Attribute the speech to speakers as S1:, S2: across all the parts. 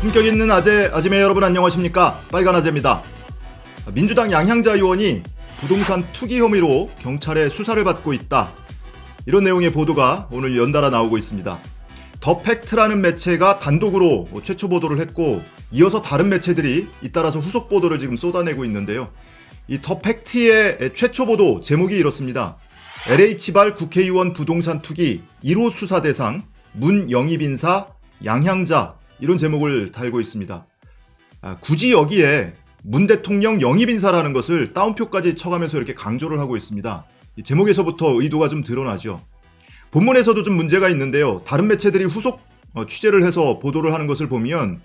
S1: 품격 있는 아재매 여러분 안녕하십니까? 빨간 아재입니다. 민주당 양향자 의원이 부동산 투기 혐의로 경찰에 수사를 받고 있다. 이런 내용의 보도가 오늘 연달아 나오고 있습니다. 더 팩트라는 매체가 단독으로 최초 보도를 했고 이어서 다른 매체들이 잇따라서 후속 보도를 지금 쏟아내고 있는데요. 이 더 팩트의 최초 보도 제목이 이렇습니다. LH발 국회의원 부동산 투기 1호 수사 대상 문영입 인사 양향자 이런 제목을 달고 있습니다. 굳이 여기에 문 대통령 영입 인사라는 것을 따옴표까지 쳐가면서 이렇게 강조를 하고 있습니다. 이 제목에서부터 의도가 좀 드러나죠. 본문에서도 좀 문제가 있는데요. 다른 매체들이 후속 취재를 해서 보도를 하는 것을 보면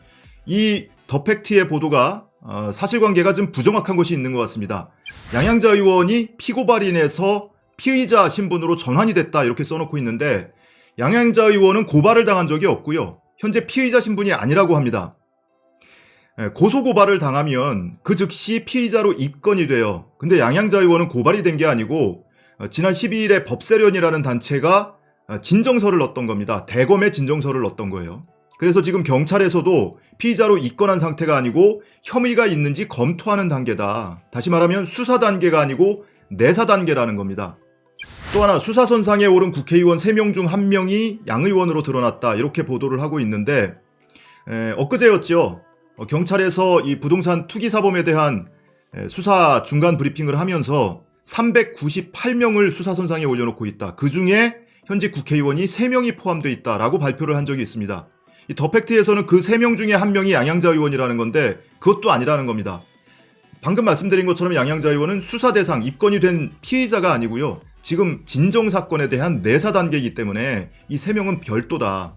S1: 이 더 팩트의 보도가 사실관계가 좀 부정확한 것이 있는 것 같습니다. 양향자 의원이 피고발인에서 피의자 신분으로 전환이 됐다 이렇게 써놓고 있는데 양향자 의원은 고발을 당한 적이 없고요. 현재 피의자 신분이 아니라고 합니다. 고소고발을 당하면 그 즉시 피의자로 입건이 돼요. 근데 양향자 의원은 고발이 된 게 아니고 지난 12일에 법세련이라는 단체가 진정서를 넣었던 겁니다. 대검에 진정서를 넣었던 거예요. 그래서 지금 경찰에서도 피의자로 입건한 상태가 아니고 혐의가 있는지 검토하는 단계다. 다시 말하면 수사 단계가 아니고 내사 단계라는 겁니다. 또 하나 수사선상에 오른 국회의원 3명 중 1명이 양 의원으로 드러났다 이렇게 보도를 하고 있는데 엊그제였죠. 경찰에서 이 부동산 투기 사범에 대한 수사 중간 브리핑을 하면서 398명을 수사선상에 올려놓고 있다. 그중에 현직 국회의원이 3명이 포함되어 있다라고 발표를 한 적이 있습니다. 이 더 팩트에서는 그 3명 중에 1명이 양향자 의원이라는 건데 그것도 아니라는 겁니다. 방금 말씀드린 것처럼 양향자 의원은 수사 대상 입건이 된 피의자가 아니고요. 지금 진정사건에 대한 내사 단계이기 때문에 이 3명은 별도다.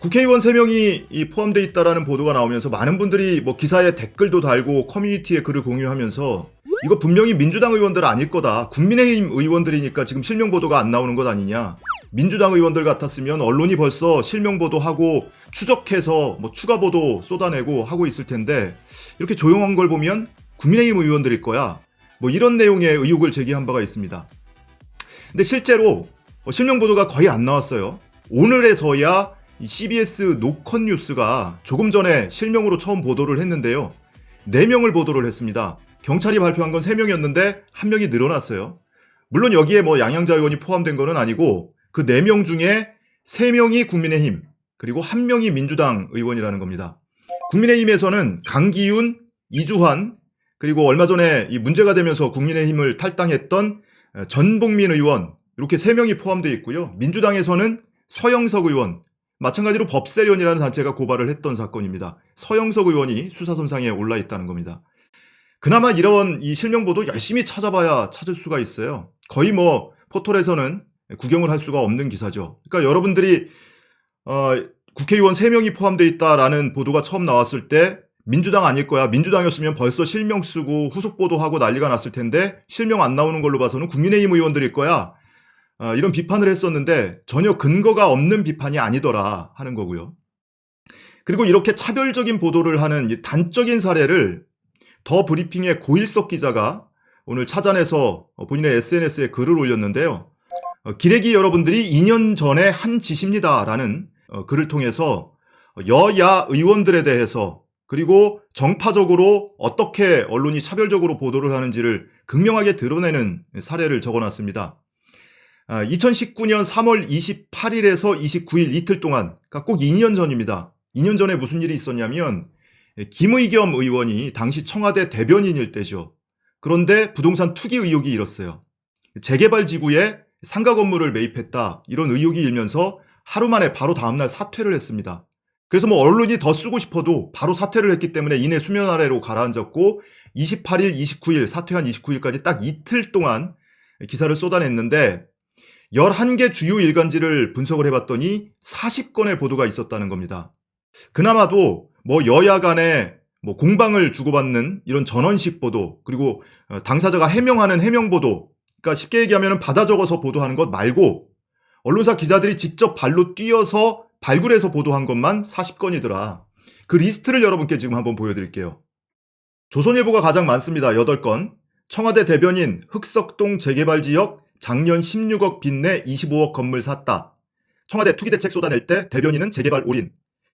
S1: 국회의원 3명이 포함되어 있다라는 보도가 나오면서 많은 분들이 기사에 댓글도 달고 커뮤니티에 글을 공유하면서 이거 분명히 민주당 의원들 아닐 거다. 국민의힘 의원들이니까 지금 실명 보도가 안 나오는 것 아니냐. 민주당 의원들 같았으면 언론이 벌써 실명 보도하고 추적해서 추가 보도 쏟아내고 하고 있을 텐데 이렇게 조용한 걸 보면 국민의힘 의원들일 거야. 이런 내용의 의혹을 제기한 바가 있습니다. 근데 실제로 실명 보도가 거의 안 나왔어요. 오늘에서야 CBS 노컷 뉴스가 조금 전에 실명으로 처음 보도를 했는데요. 4명을 보도를 했습니다. 경찰이 발표한 건 3명이었는데 1명이 늘어났어요. 물론 여기에 양향자 의원이 포함된 건 아니고 그 4명 중에 3명이 국민의힘 그리고 1명이 민주당 의원이라는 겁니다. 국민의힘에서는 강기훈, 이주환 그리고 얼마 전에 이 문제가 되면서 국민의힘을 탈당했던 전복민 의원 이렇게 3명이 포함되어 있고요. 민주당에서는 서영석 의원 마찬가지로 법세련이라는 단체가 고발을 했던 사건입니다. 서영석 의원이 수사선상에 올라 있다는 겁니다. 그나마 이런 이 실명보도 열심히 찾아봐야 찾을 수가 있어요. 거의 포털에서는 구경을 할 수가 없는 기사죠. 그러니까 여러분들이 국회의원 3명이 포함되어 있다라는 보도가 처음 나왔을 때 민주당 아닐 거야. 민주당이었으면 벌써 실명 쓰고 후속 보도하고 난리가 났을 텐데 실명 안 나오는 걸로 봐서는 국민의힘 의원들일 거야. 이런 비판을 했었는데 전혀 근거가 없는 비판이 아니더라 하는 거고요. 그리고 이렇게 차별적인 보도를 하는 이 단적인 사례를 더 브리핑의 고일석 기자가 오늘 찾아내서 본인의 SNS에 글을 올렸는데요. 기레기 여러분들이 2년 전에 한 짓입니다라는 글을 통해서 여야 의원들에 대해서 그리고 정파적으로 어떻게 언론이 차별적으로 보도를 하는지를 극명하게 드러내는 사례를 적어놨습니다. 2019년 3월 28일에서 29일 이틀 동안, 그러니까 꼭 2년 전입니다. 2년 전에 무슨 일이 있었냐면 김의겸 의원이 당시 청와대 대변인일 때죠. 그런데 부동산 투기 의혹이 일었어요. 재개발 지구에 상가 건물을 매입했다 이런 의혹이 일면서 하루 만에 바로 다음날 사퇴를 했습니다. 그래서 언론이 더 쓰고 싶어도 바로 사퇴를 했기 때문에 이내 수면 아래로 가라앉았고 28일, 29일 사퇴한 29일까지 딱 이틀 동안 기사를 쏟아냈는데 11개 주요 일간지를 분석을 해봤더니 40건의 보도가 있었다는 겁니다. 그나마도 여야 간에 공방을 주고받는 이런 전원식 보도 그리고 당사자가 해명하는 해명 보도 그러니까 쉽게 얘기하면 받아 적어서 보도하는 것 말고 언론사 기자들이 직접 발로 뛰어서 발굴해서 보도한 것만 40건이더라. 그 리스트를 여러분께 지금 한번 보여드릴게요. 조선일보가 가장 많습니다. 8건. 청와대 대변인 흑석동 재개발 지역 작년 16억 빚내 25억 건물 샀다. 청와대 투기대책 쏟아낼 때 대변인은 재개발 올인.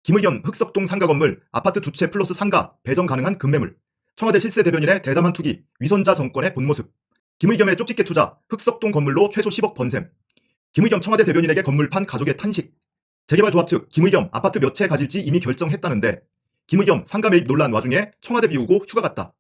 S1: 김의겸 흑석동 상가 건물 아파트 2채 플러스 상가 배정 가능한 급매물. 청와대 실세 대변인의 대담한 투기 위선자 정권의 본 모습. 김의겸의 쪽집게 투자 흑석동 건물로 최소 10억 번셈. 김의겸 청와대 대변인에게 건물 판 가족의 탄식. 재개발 조합 측 김의겸 아파트 몇 채 가질지 이미 결정했다는데 김의겸 상가 매입 논란 와중에 청와대 비우고 휴가 갔다.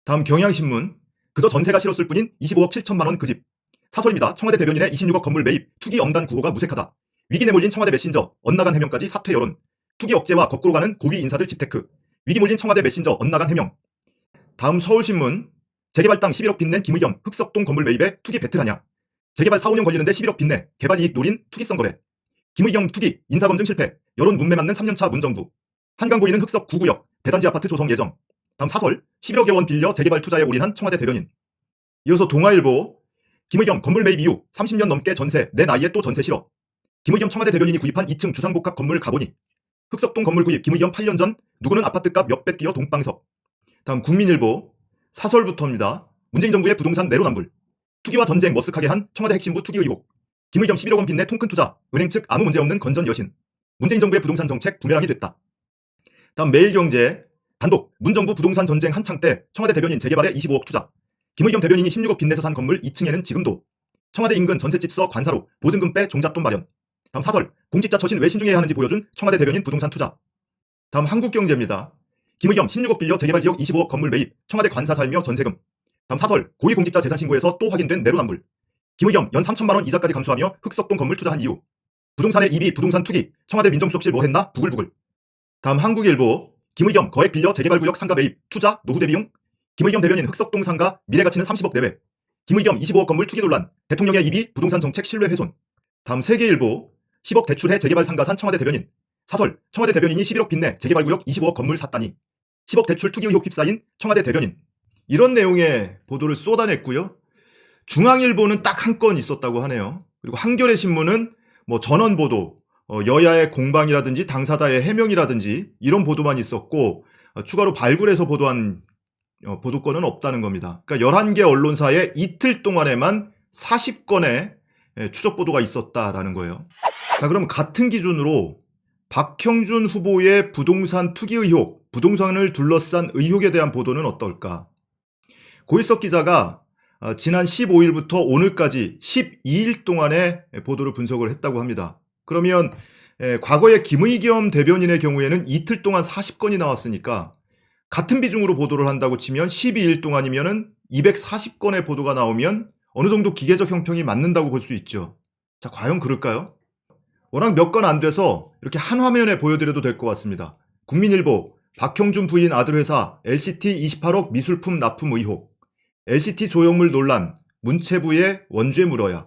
S1: 다음 경향신문. 그저 전세가 싫었을 뿐인 25억 7천만 원 그 집. 사설입니다. 청와대 대변인의 26억 건물 매입 투기 엄단 구호가 무색하다. 위기 내몰린 청와대 메신저 엇나간 해명까지 사퇴 여론. 투기 억제와 거꾸로 가는 고위 인사들 집테크. 위기 몰린 청와대 메신저 엇나간 해명. 다음 서울신문. 재개발 땅 11억 빚낸 김의겸 흑석동 건물 매입에 투기 배틀하냐. 재개발 4, 5년 걸리는데 11억 빚내 개발 이익 노린 투기성 거래. 김의겸 투기 인사검증 실패 여론 문매 맞는 3년차 문정부. 한강 보이는 흑석 9구역 대단지 아파트 조성 예정. 다음 사설 11억여 원 빌려 재개발 투자에 올인한 청와대 대변인. 이어서 동아일보. 김의겸 건물 매입 이후 30년 넘게 전세 내 나이에 또 전세 싫어. 김의겸 청와대 대변인이 구입한 2층 주상복합 건물 가보니 흑석동 건물 구입 김의겸 8년 전 누구는 아파트값 몇 배 뛰어 동방석. 다음 국민일보. 사설부터입니다. 문재인 정부의 부동산 내로남불. 투기와 전쟁 머쓱하게 한 청와대 핵심부 투기 의혹. 김의겸 11억 원 빚내 통큰 투자. 은행 측 아무 문제 없는 건전 여신. 문재인 정부의 부동산 정책 부메랑이 됐다. 다음 매일경제. 단독 문정부 부동산 전쟁 한창 때 청와대 대변인 재개발에 25억 투자. 김의겸 대변인이 16억 빚내서 산 건물 2층에는 지금도. 청와대 인근 전셋집 써 관사로 보증금 빼 종잣돈 마련. 다음 사설. 공직자 처신 왜 신중해야 하는지 보여준 청와대 대변인 부동산 투자. 다음 한국경제입니다. 김의겸 16억 빌려 재개발 지역 25억 건물 매입 청와대 관사 살며 전세금. 다음 사설. 고위공직자 재산신고에서 또 확인된 내로남불. 김의겸 연 3천만 원 이자까지 감수하며 흑석동 건물 투자한 이유. 부동산의 입이 부동산 투기. 청와대 민정수석실 뭐 했나 부글부글. 다음 한국일보. 김의겸 거액 빌려 재개발 구역 상가 매입 투자 노후 대비용. 김의겸 대변인 흑석동 상가 미래가치는 30억 내외. 김의겸 25억 건물 투기 논란. 대통령의 입이 부동산 정책 신뢰 훼손. 다음 세계일보. 10억 대출해 재개발 상가 산 청와대 대변인. 사설. 청와대 대변인이 11억 빚내 재개발 구역 25억 건물 샀다니. 10억 대출 투기 의혹 휩싸인 청와대 대변인. 이런 내용의 보도를 쏟아냈고요. 중앙일보는 딱 한 건 있었다고 하네요. 그리고 한겨레 신문은 뭐 전원 보도, 여야의 공방이라든지 당사자의 해명이라든지 이런 보도만 있었고 추가로 발굴해서 보도한 보도권은 없다는 겁니다. 그러니까 11개 언론사에 이틀 동안에만 40건의 추적 보도가 있었다라는 거예요. 자, 그럼 같은 기준으로 박형준 후보의 부동산 투기 의혹, 부동산을 둘러싼 의혹에 대한 보도는 어떨까? 고일석 기자가 지난 15일부터 오늘까지 12일 동안의 보도를 분석을 했다고 합니다. 그러면 과거에 김의겸 대변인의 경우에는 이틀 동안 40건이 나왔으니까 같은 비중으로 보도를 한다고 치면 12일 동안이면은 240건의 보도가 나오면 어느 정도 기계적 형평이 맞는다고 볼 수 있죠. 자, 과연 그럴까요? 워낙 몇 건 안 돼서 이렇게 한 화면에 보여드려도 될 것 같습니다. 국민일보. 박형준 부인 아들 회사 LCT 28억 미술품 납품 의혹. LCT 조형물 논란. 문체부에 원죄 물어야.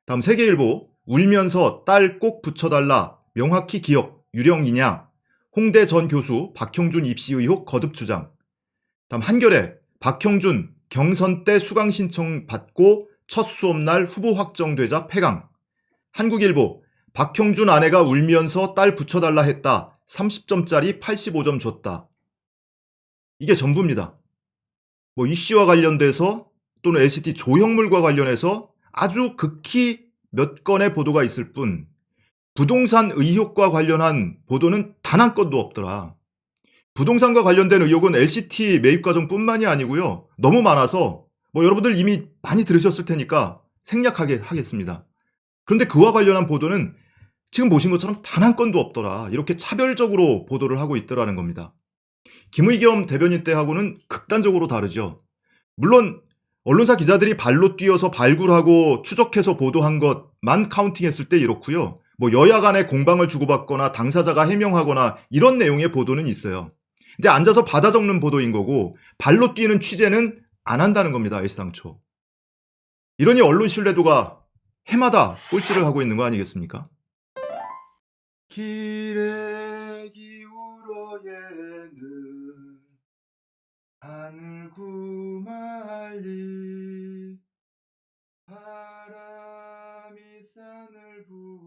S1: 다음 세계일보. 울면서 딸 꼭 붙여달라. 명확히 기억. 유령이냐. 홍대 전 교수 박형준 입시 의혹 거듭 주장. 다음 한겨레. 박형준 경선 때 수강 신청 받고 첫 수업날 후보 확정되자 폐강. 한국일보. 박형준 아내가 울면서 딸 붙여달라 했다. 30점짜리 85점 줬다. 이게 전부입니다. 뭐 이씨와 관련돼서 또는 LCT 조형물과 관련해서 아주 극히 몇 건의 보도가 있을 뿐 부동산 의혹과 관련한 보도는 단 한 건도 없더라. 부동산과 관련된 의혹은 LCT 매입 과정뿐만이 아니고요. 너무 많아서 뭐 여러분들 이미 많이 들으셨을 테니까 생략하게 하겠습니다. 그런데 그와 관련한 보도는 지금 보신 것처럼 단 한 건도 없더라. 이렇게 차별적으로 보도를 하고 있더라는 겁니다. 김의겸 대변인 때하고는 극단적으로 다르죠. 물론 언론사 기자들이 발로 뛰어서 발굴하고 추적해서 보도한 것만 카운팅했을 때 이렇고요. 뭐 여야 간의 공방을 주고받거나 당사자가 해명하거나 이런 내용의 보도는 있어요. 근데 앉아서 받아 적는 보도인 거고 발로 뛰는 취재는 안 한다는 겁니다. 애시당초. 이러니 언론 신뢰도가 해마다 꼴찌를 하고 있는 거 아니겠습니까? 길에 기울어예는 하늘 구말리 바람이 산을 부